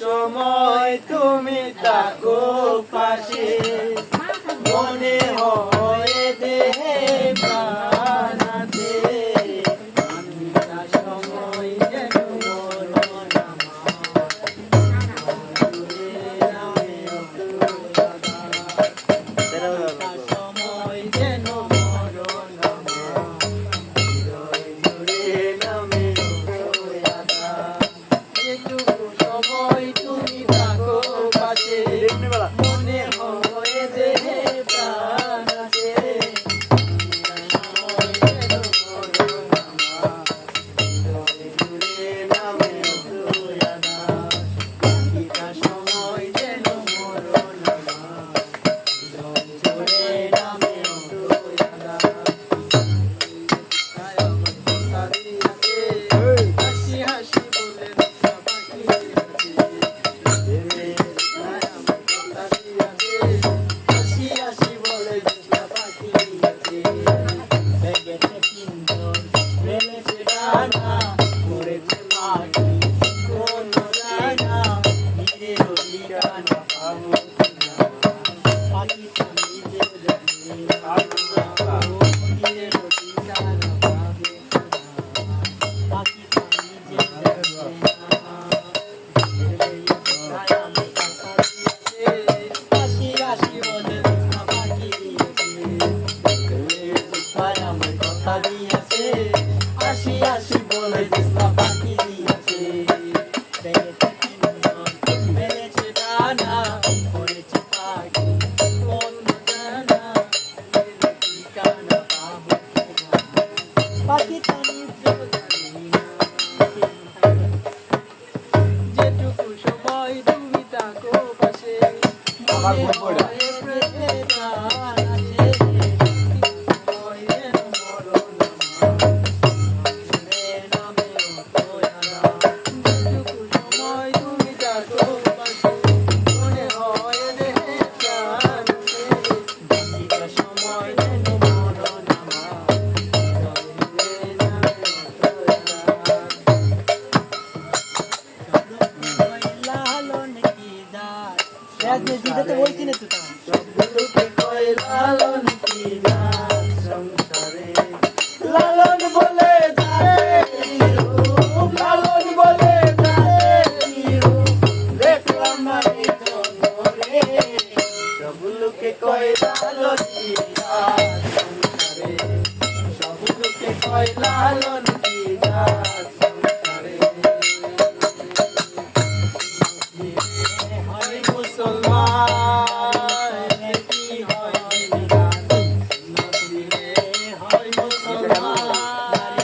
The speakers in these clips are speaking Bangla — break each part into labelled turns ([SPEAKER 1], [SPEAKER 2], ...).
[SPEAKER 1] সময় তুমি থাকো পাশে, মনে হয় দেহে প্রাণ আছে। সময় যেন মরণ সময় যেন মরণ নামে যেটুকু সময় তুমি থাকো পাশে, মনে হয় দেহে প্রাণ আছে। সময় যেন মরণ নামে সময় যেন মরণ হাসি হাসি বলে হাসি হাসি বলে পাখি আছে, বেগেছে পিঞ্জন ফেলেছে ডানা, পড়েছে মাটি কোন যায় না, নিজের ঠিকানা পাবো কিনা, পাখি তো নিজে জানে নিজের ঠিকানা পাবে কিনা, পাখি তো নিজে জানে না। হাসি হাসি বলে পাখি আমার কথা দিয়েছে, হাসি হাসি বলে পাখি দিয়েছে, বেড়েছে ডানা পড়েছে পাখি অন্য জানা, ঠিকানা পাবো কিনা, পাখি তো নিজেও জানি না। যেটুকু সময় তুমি থাকো পাশে, মনে হয় প্রেমে প্রাণ আছে। সময় যেন মরণ নামে যেটুকু সময় তুমি থাকো পাশে, মনে হয় দেহে প্রাণ আছে। সময় যেন মরণ লালন কি দাস দিতে বলছি না তুই সবগুলোকে কয় লালন কি দাস সংসারে, লালন বলে লালন বলে দেখলাম না রে, সবগুলোকে কয় লালন কি দাস সংসারে, সবগুলোকে কয় লালন কি দাস সংসারে। হয় মুসলমান কি হয় হয় মুসলমান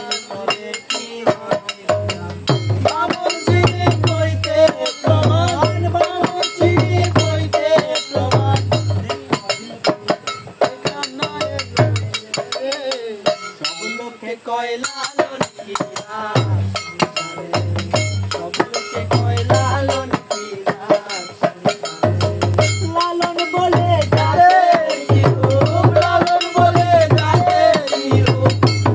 [SPEAKER 1] কি হয় বামন চিনি কইতে প্রমাণ, বামন চিনি কইতে প্রমাণ, সব লোকে কয় লালন কি দাস, সব লোকে কয় লালন কি দাস, লালন বলে যারে লালন বলে যারে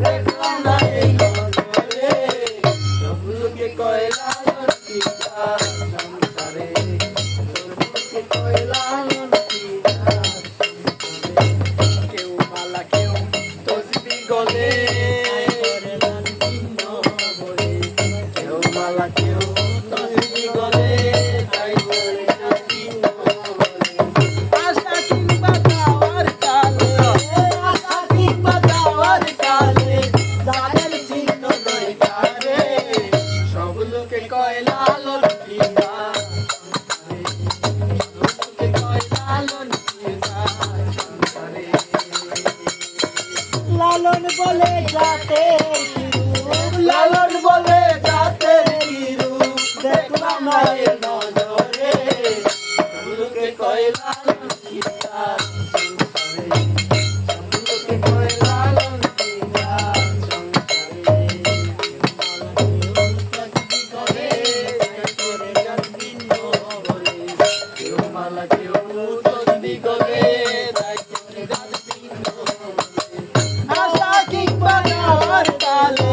[SPEAKER 1] দেখলাম না এই নজরে, সব লোকে কয় লালন কি দাস সংসারে, সব লোকে কয় লালন কি দাস সংসারে। কেউ মালা কেউ তসবি গলে কেউ মালা কেউ তসবি গলে, তাই বলে আশা কিংবা যাওয়ার কালে, আশা কিংবা যাওয়ার কালে যাদের চিহ্ন দরকারে, সব লোকে কয় লালন কি দাস সংসারে, সব লোকে কয় লালন কি দাস সংসারে। লালন বলে যাতে লালন বলে যাতে দেখলাম না এ নজরে, সব লোকে কয় লালন কি দাস সংসারে, সব লোকে কয় লালন কি দাস সংসারে। কেউ মালা কেউ তসবি গলে, তাই করে গান ভিন্ন বলে। আশা কিংবা যাওয়ার কালে,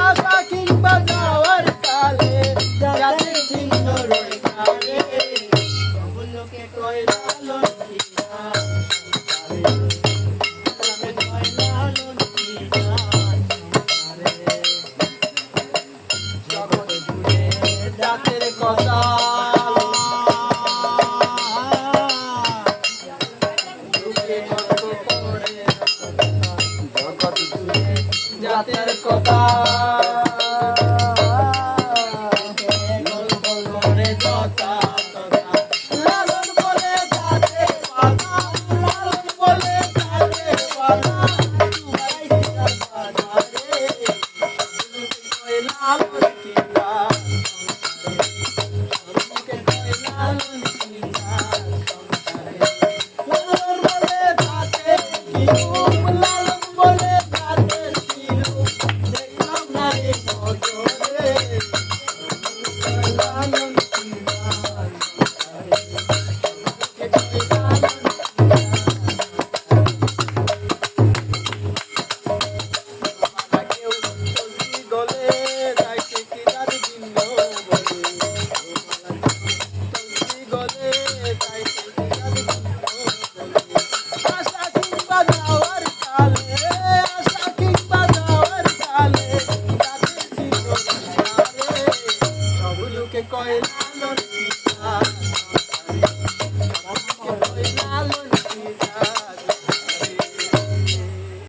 [SPEAKER 1] আশা কিংবা যাওয়ার কালে যাদের চিহ্ন রয়ে
[SPEAKER 2] কয় লালন